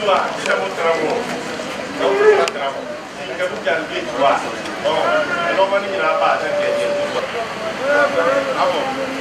lá, deixa eu travou. Não travou. Fica muito ali, lá. Ó, eu não vou nem na base aqui. Tá bom.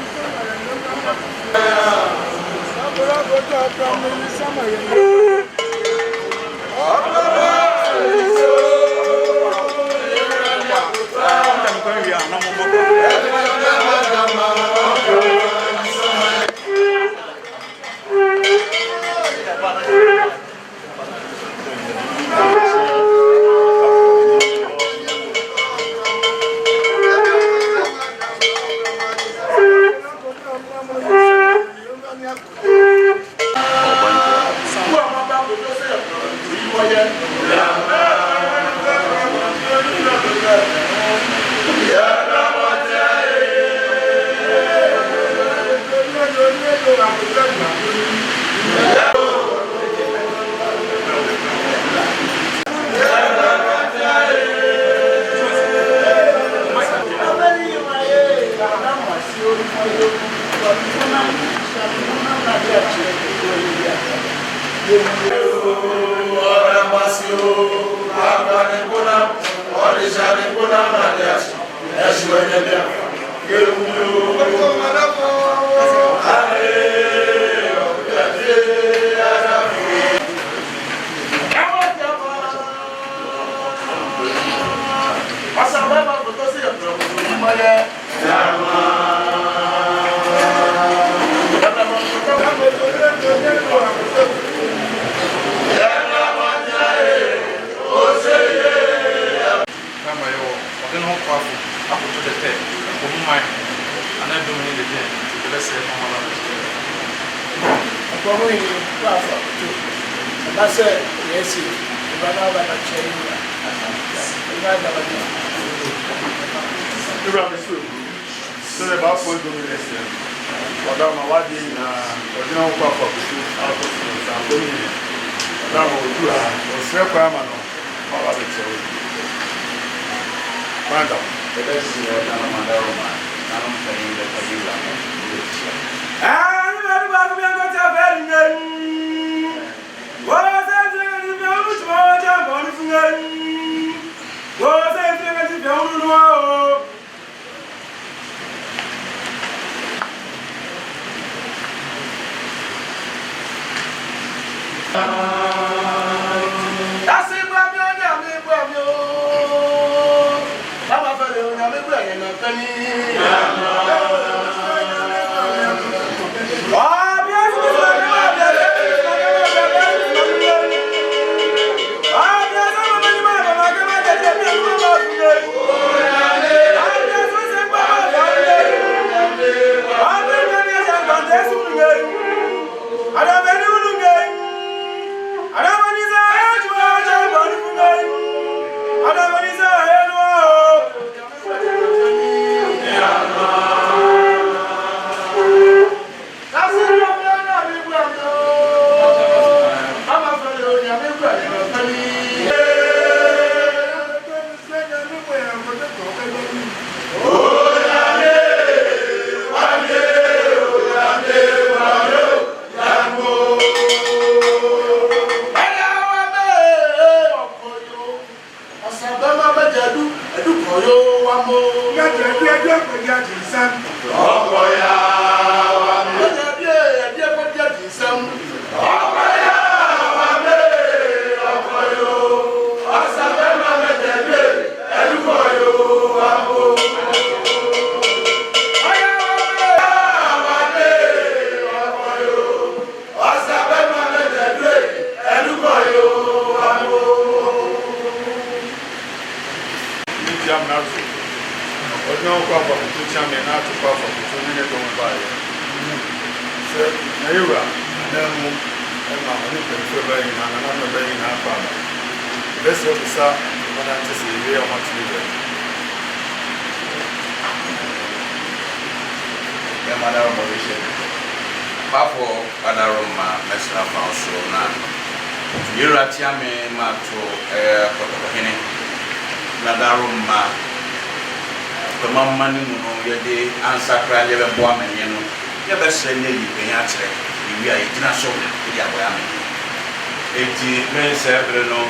eti men sebre no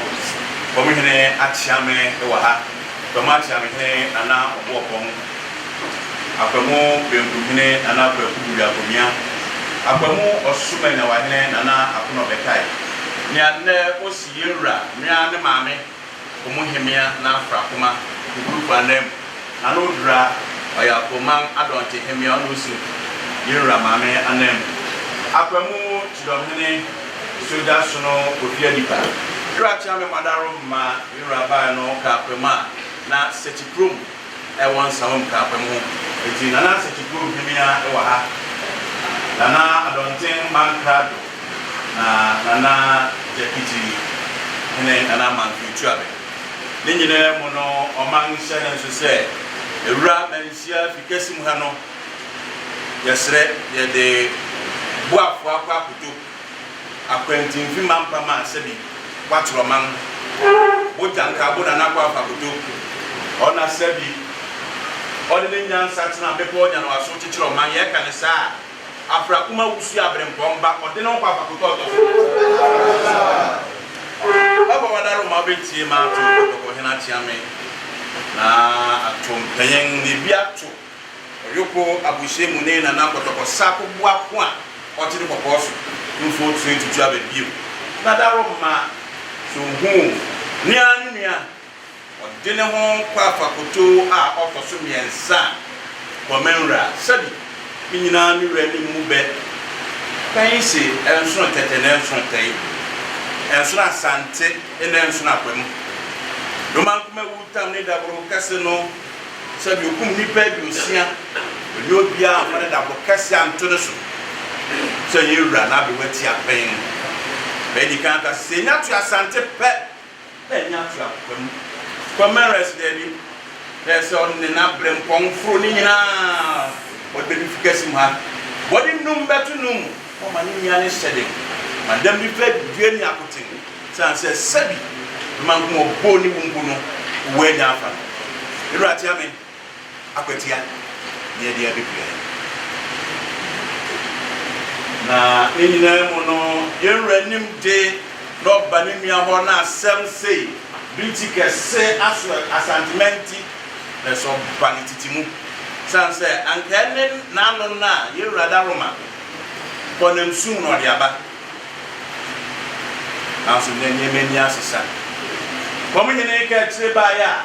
komihene achiame e wa ha bama achiame he ana obopon akwamu benkuhene ana kwakubu ya komia akwamu osume na wahene nana akono bekai nya ne osiyewura mia ne maame omuhemia na afrakoma group anem anodra oya koman adonte hemia onusu yewura maame anem akwamu chidomhene soda sono ofia dipa dra chame madaro ma yewura ba no ka kwema na setiprom e won sawom ka kwamu eti nana setiprom hemia e wa ha nana adonten mankrado na nana jekiti ene nana manfitu abe ne nyina mu no oman hyene nso se ewura mansia fikasi mu ha no yesre ye de buafo akwa kuto akwantin fi mampama sebi kwatro man bojanka bona na kwa fakuto ona sebi odene nyansa tena bepo nya no aso chichiro man ye kanisa afrakuma wusu abrempomba odene kwa fakuto to baba wadaro ma betie ma to ko hena chiame na atom penyen ni biato yoko abushe mune na na kotoko sako bua ko a otiri poposo mfo 22 abebio na daro ma so hu nia odene ho kwa fakuto a otoso miensa komenra sabi nyina ni rani mu be kan se enso tete na enso tai enso asante ene enso na kwem do man kuma wutam ne dabro kase no sabi okum nipa bi osia oni obia amane dabro kase anto so so yewura na be wati apen be di kan ka se nya tu asante pe be nya tu akwem commerce dedi there's on na brempon fro ni nyina what be fikasi mu ha body num betu num o mani nyane shede madam bi fe duani akotin san se sabi man ko boni wumbuno we nya afa irati ame akwatia ne dia bibia na enyina mu no yenranim de no banimia ho na asem sei binti kese aso asantimenti na so banititimu sanse ankene nanu na yewura Roma konem sum no diaba aso nyemeni asesa komunyene ka tire ba ya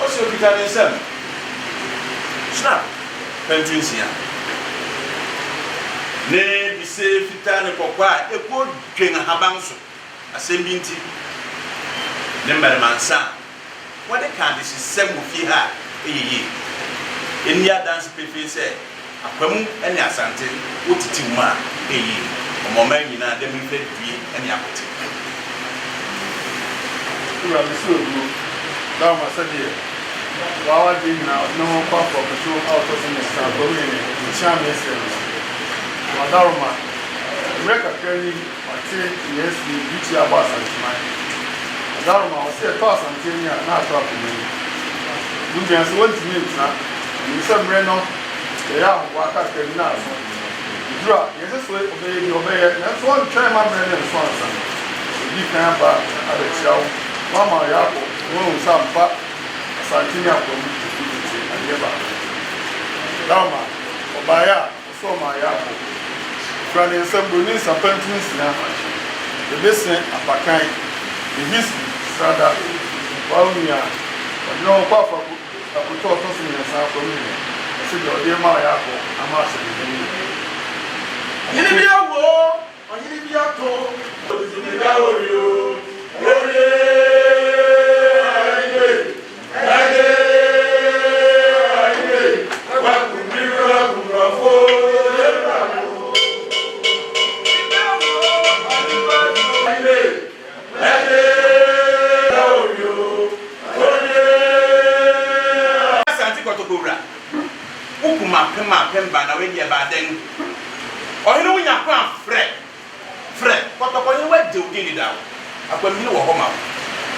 o so bitare nsem snap pentinsia ne bise fitane kokwa eko dwen habanso asembinti ne mermansa wode kan de sisem fi ha eyiyi enia dance pepe se akwamu ene asante otiti mu a eyi omoma nyina de mi fe due ene akote ura bisodu dawo masade wawa de na no kwa for control out of the star community chama ese wadaroma reka kani ate yes ni bichi aba santima wadaroma wase to asante na to akomuni dunja so wantimi na ni samre no ya waka kani na so dura yese so obeye na so on try ma bre na so ansa di kan ba abechiawo mama yako won sampa asante ya ko mi ayeba dama obaya so ma yako frane nsamboni sapantus na the besen apakan the his sada wawunya no kwa fa akuto to so ni sa ko mi se do de ma yako ama se ni yini bi awo oyini bi ato oyini bi awo yo Pemba na we dia baden ohene wunya kwa fre kotoko ni we de odi da akwamini wo homa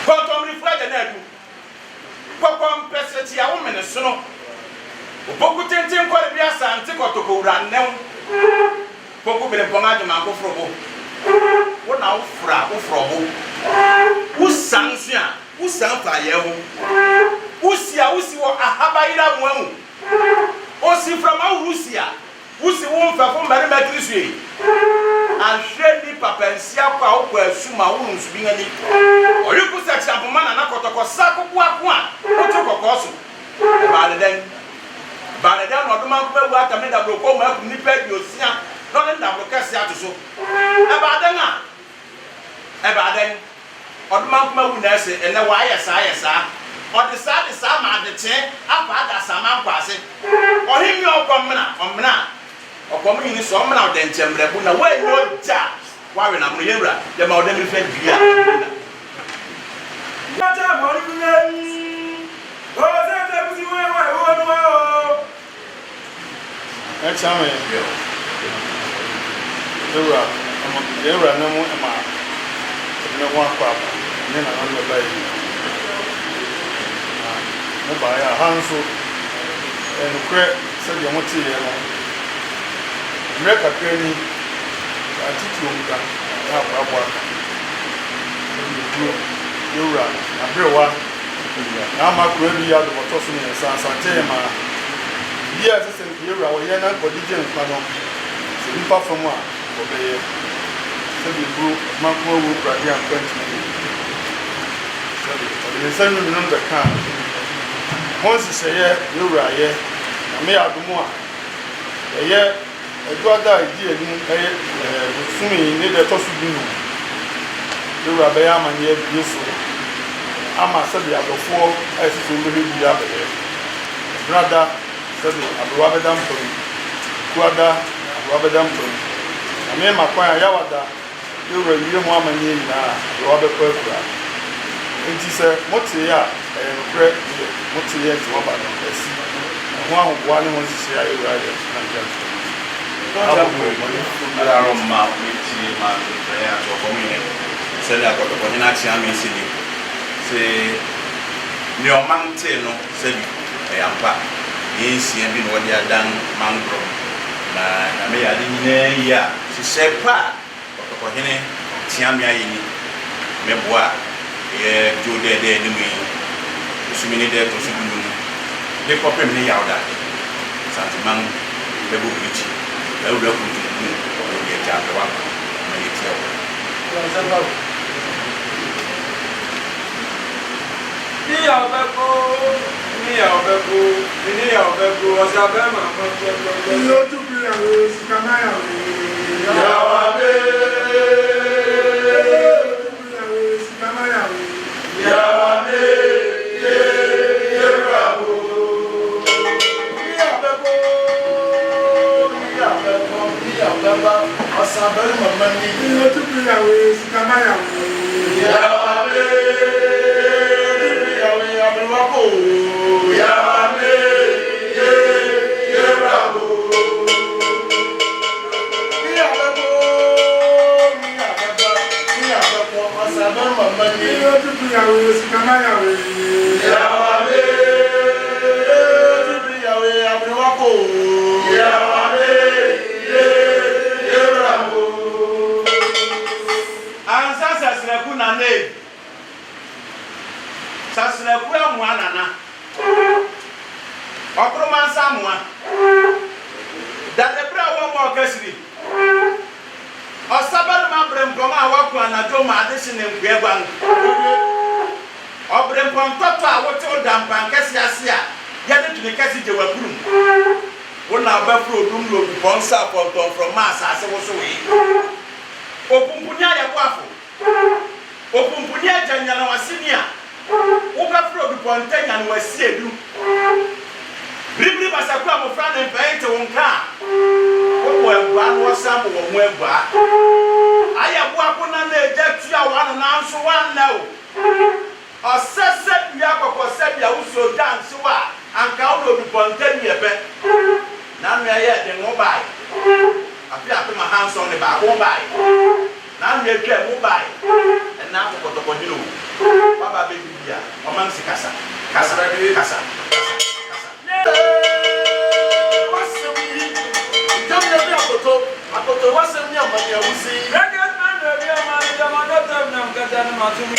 kotom reflect na adu kokom peseti a wo mene sono oboku tenten kware bia sante kotoko wura nem poku bele ponga de man ko frobo wo na wo fro ho wo san so a wo san fa ye ho wo si wo ahabayira mo ahu o si from Rusia wo si wo mfa fo mari matrisue ahwe ni papensia kwa wo kwa asuma wo nsu bi ngani oyiku se champoma na nakotoko sakoko ako a wo to kokoso ba de den oduma ko bewu atame da broko ma ku ni pe di osia no ne da broka sia to so ba den oduma ko bewu na ese ene wa ayesa odi sa ma de che apa da sama kwase ohimi omna okomu ni so omna de nchemrebu na we no ja wa we na mo yewra de ma odem fe bia Mata mo ni kunye o se te kusi we o no o Chame. Dewra na mo ema. Na wa kwa. Ne na no ba yi. Mo ba ya hanso. En kre se de mo ti ye no. Mreka kreni. Atiti onga. Na kwa kwa. Dewra abrewa. Na ma kro bi ya do to so ne sa tema. Yes, I said, you're our young Bodijan Pano. So, you pass from one, obey. So, you grew Marco Radian 20 minutes. So, the same number can. Once you say, yeah, you're right, yeah. I may have more. Yeah, I got that idea. Swimming in the Tosu. You're a Bayam and yet, you so. I'm a study of 4 as you will be up there. Brother. Sabi abuwabedam pom kuada abuwabedam pom ame makwa yawada yewra yire mu amanye na abuwabekwa kura enti se mote ya nkre mote ya ti oba no esi ho ahobwa ne mo sisi ya yewra ya na njem abu mo ni ara ma meti ma ya to komine se la ko ko ni na chi ame sini se ni o mante no se bi ampa yesi bi no wodi adan mangro na me ya ni ya si sepa ko hene tiam ya yini me boa ye jode de ni mi sumini de to sumunu de ko pem ni yawda sentiment be bu bichi e wura ku tu ko ye ta be wa ma ye tiawo ni ya obeko osabema Yo tu pia sikamaya Yawabe sikamaya Yawabe Yerabo Yabeko osabema mani Yo tu pia sikamaya Yawabe Yawabe Yawabe Yerabo Yo tu pia sikamaya Yawabe Yawabe Yerabo ansa sasreku na ne sasreku amwana na okroma samwa da debra wo mo kasiri osabar ma brempom a wako anajo ma ade hye ne nkweban obrempom toto a wote odampan kase ase a ya de tuni kase je wapurum wona ba fro dum lo bonsa ponton from mass ase wo so we opumpunya ya kwafo opumpunya janya na wasini a wo ba fro du pontanya na wasi edu Bibli basaku amofra ne mpente wonka wo egba no sam wo mu egba aya bo akona na ejatua wa na nso wa na o osese bia kokose bia uso dance wa anka wo do ponte ni ebe na no ye de ngo bai afi afi ma hanso ne ba wo bai na no ye twa mo bai na kokotoko hilo baba be bia o man sikasa kasa Akoto wasem ni amanya wusi. Rege na na bi ama matumi.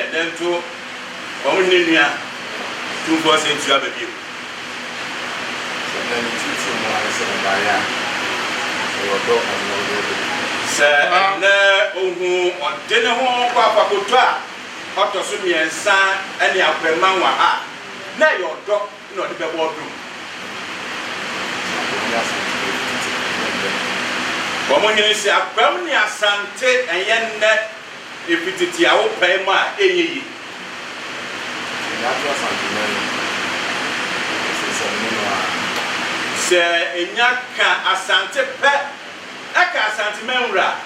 Then to Omunia 2% to have a view. Sir, who on dinner home, Papa Kutra, Otto Sumi and San, and the Upper Mawa. Now your dog, not the boardroom. Woman is a permanent Sante and yen net. If it is your pay my A. Say, in Yaka Asante Pet, Aka Asante Memra,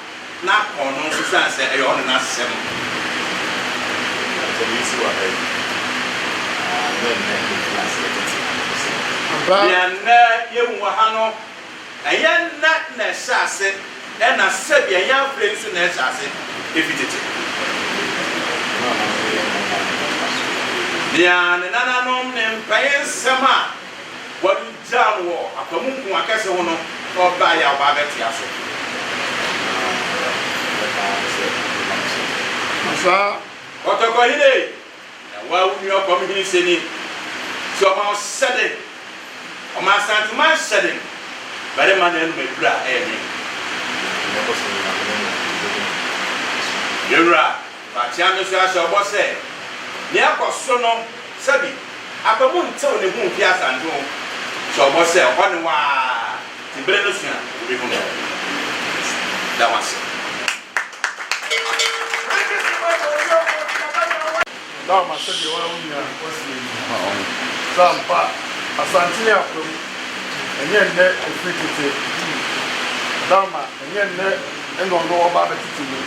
not on Susan, a on us 7. You Wahano, a young not Nessasset, and a Sebian young place in Nessasset. If it is the Nananom and Payan Sama, what you down war, a Pamunku, a Casahono, or by our Babetiaso. What a holiday! And why would you come here saying so about setting? Or my son to my setting, but a man and my brother. Yura, but Chamus was say, Niako Sono, Sabi, Apamun tell the moon Pias and home. So was say, one wa, the Benelusian, that was it. Now, my city, was some part, a Santia from, and yet net and free. Dama, and yet net, and don't know about it to me.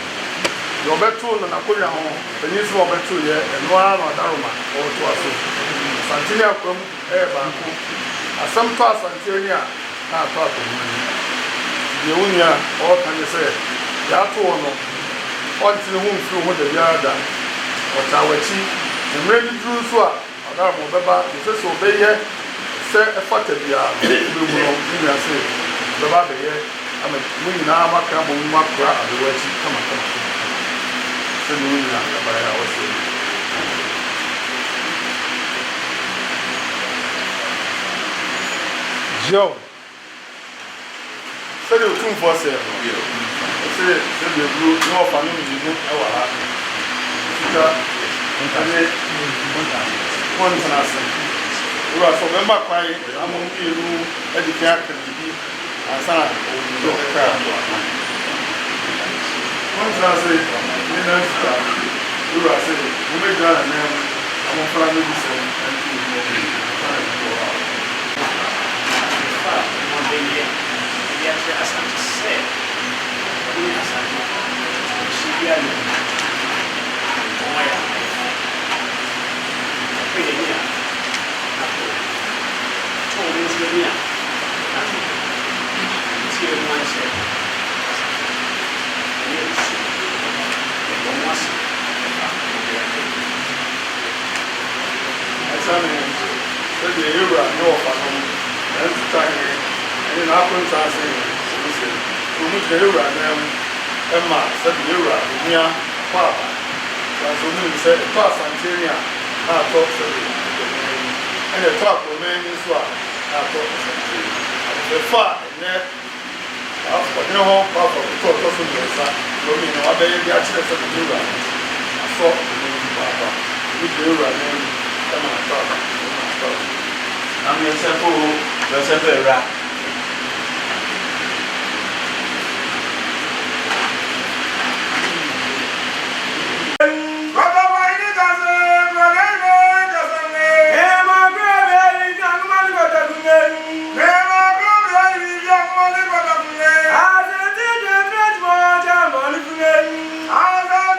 Your betul na kunya ho penisi wo betul ye enwa na daruma o to aso santinia kwam banku asam to asantinia na to aso ye unya o kan se ya to no o ntini hu mfiri ho da biada o tawachi emre ni duru so a daruma beba se so beye se efata bia be mu no ni ase beba beye ama mu nyina maka mo mu akra abewachi kama Joe, said you come for sale. Said you grew no family, you know, our one can ask. You are so member quiet, among you, educated, and son, one can say, you are saying, you may go and I'm a family and I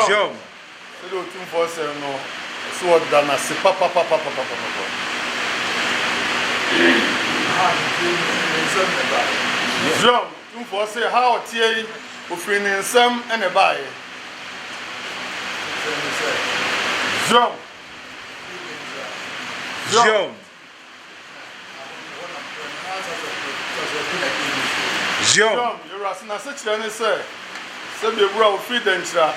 Jom. So the 247 no. So what dana se papa. Jom 247 how tie ofiri ne nsam ene baaye. Jom. You're asking us such a say. Sabi bro ofiri denchira.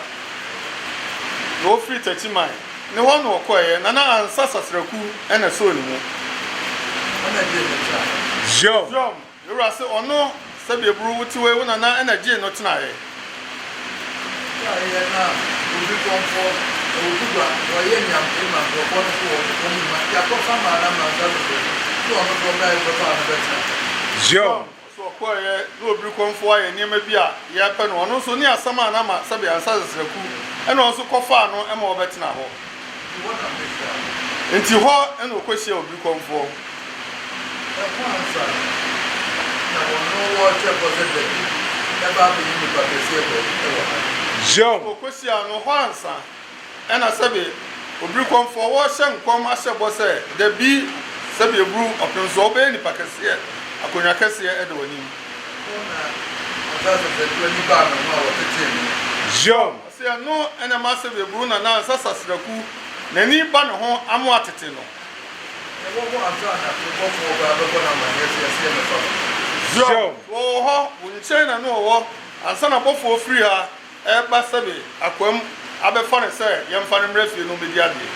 No ofiri techimai. Ne one no koye na na ansa sasraku ene so ni mu. Jom. You're asking ono sabi bro wuti we na na energy no tinaye. Jom. So koye no obi konfo aye niam bia ye pe no ono so ni asama na ma sabi ansa sasraku ene on so kofa no e ma obetina ho. Enti ho ene okohie obi konfo. Jom okohie no ho ansa ena sabi obi konfo wo hye nkom ahye bo se da bi sabi ebru openso obe ni pakase akonya kase e de wani Jom se no ena ma sabi ebru na na sasasraku nani ba ne ho amo atete no Jom wo ho wunche na no wo ansa na bofo free ha e ba sabi akwam abefa ne se yemfa ne mrefie no bedi ade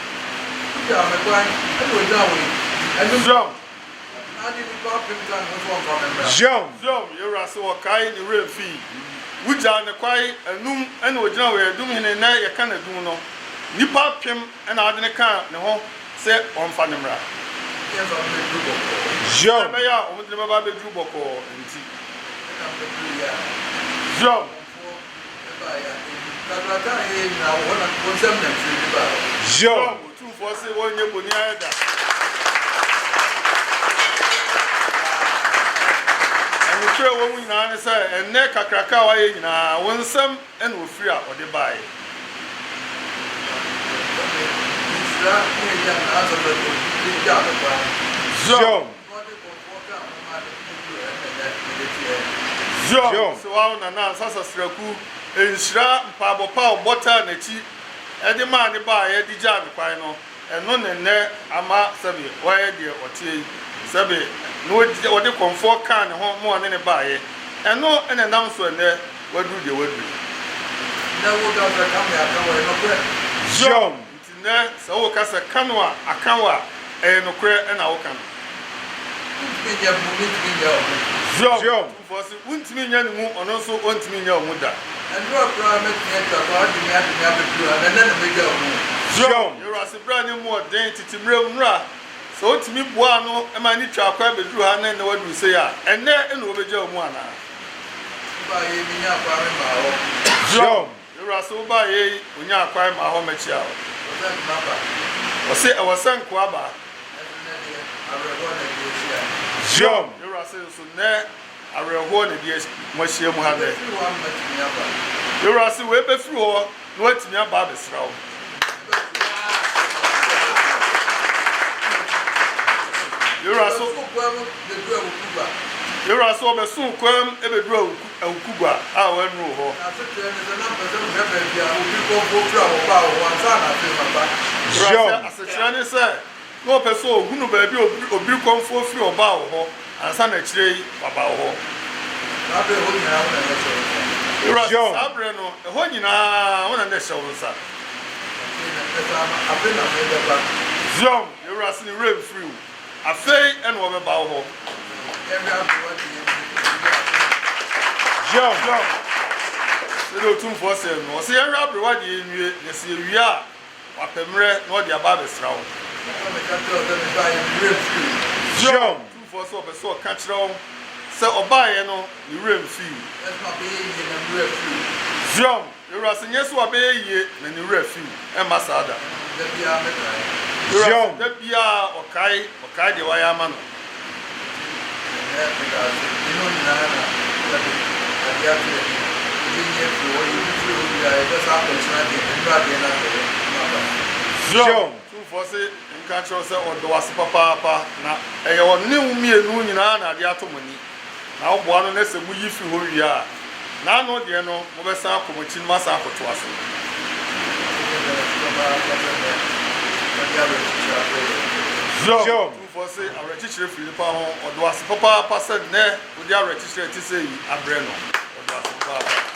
Jom you are so kai ni refi wuja ne kwai anum ene ogina we adum hene na ye ka na dum no nipa pem ena ade ne ka ne ho se onfa ne mra Jom be ya o mudle baba be du boko nti Jom Jom 247 wonye boni ayeda Anukre wo mu nyina ne se enne kakraka wa ye nyina wonsam ene ofiri a ode bae Jom so wa na sasasraku enshira mpabopa obota na chi ede ma ne ba ye di ja ne kwai no eno ne ama sabe wa ye de otie sabe no ode konfo kan ne ho mo ne ba ye eno ene nam so ne wadu de wadu na wo ga ka kam ya kan wa no kre Jom ne so wo ka se kanwa akanwa no kre na wo kan Jom fosi untimi nya ne mu ono so ontimi nya omu da Jom you are brand new more identity mra so otimi boa no e ma ni twa akwa bedru ha na wadu se ya enne ene obeja omu ana ba ye mi nya akwa me ma ho Jom you are so ba ye onya akwa ma ho mechi a o se e wasan ko aba Jom you are so ne areho ne die mo hie mu ha de you are so we be fru ho no atimi aba besra ho you are so you are so be sun kwam e be duru awukugwa a wa nu ho Jom asechane se no person ogunu ba bi obi konfo fi oba ho ansa na kire baba ho Jom abre no ho nyina wona na hye wo sa Jom you are seeing rain free afei ene wo be ba ho Jom se do 247 no se yan abre wa de enwie ne se wi a wapemre no de aba besra wo Jom 247 be so ka kire wo se obaye no ni rain free Jom you are seeing yes wa be ye na ni rain free e masada Jom da bia okai de wa ya ma no Zoom. Two for say in control say or do was papa na e ye won new mienu nyina na de atomani na wo boa no na se mu yi fi ho wi a na no de no mo be san akomochi no masa akoto aso Zoom. Two for say our teacher Philippa ho or do was papa said ne wo de our teacher ti say abre no or do was papa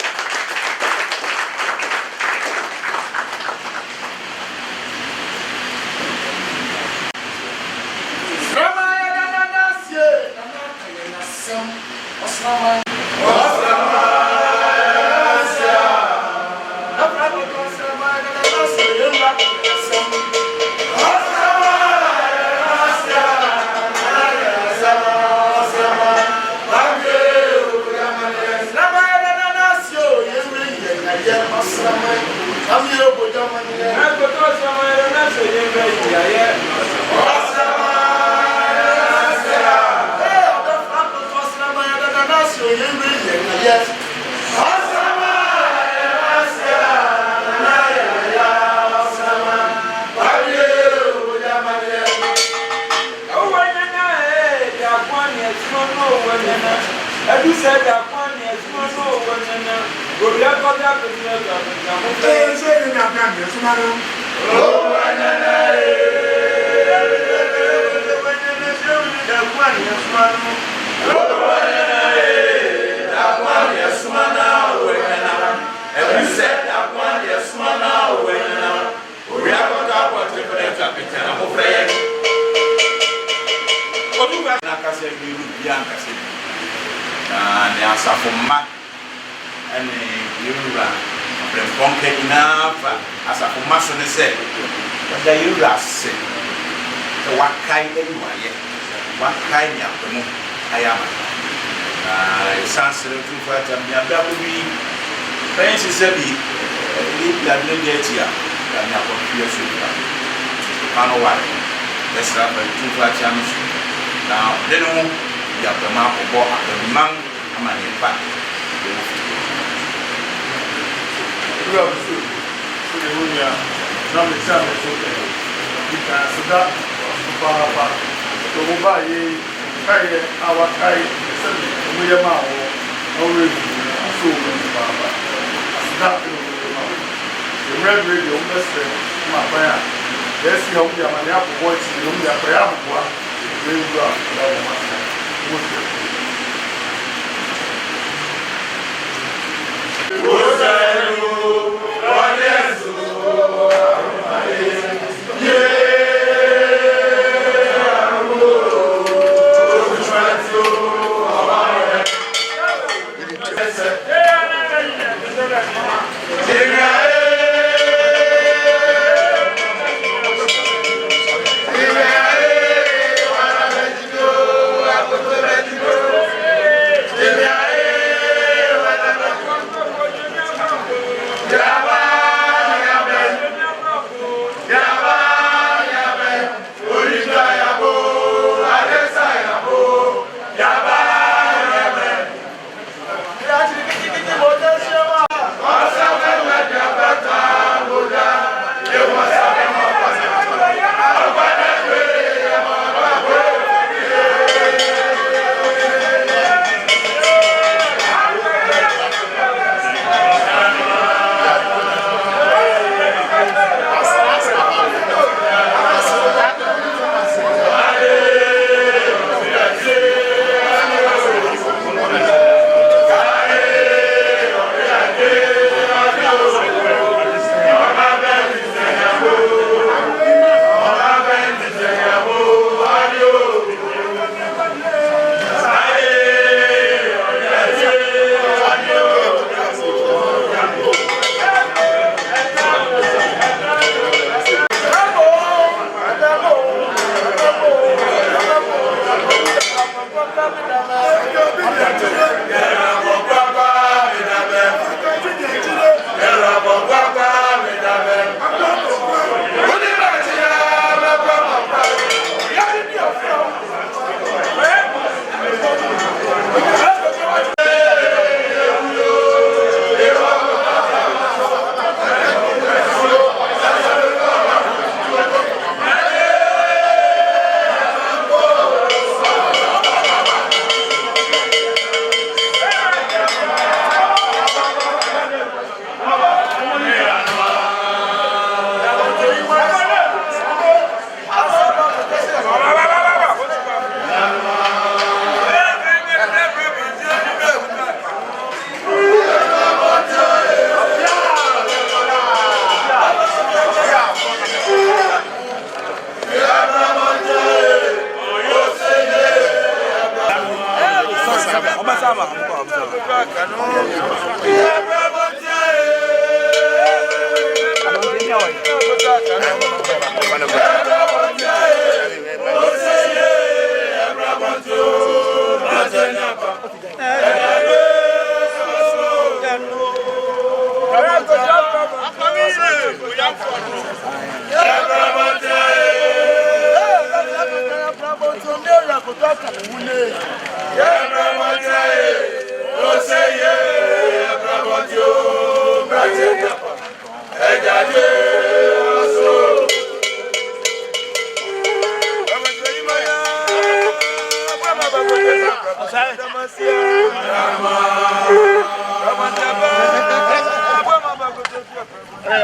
Hey,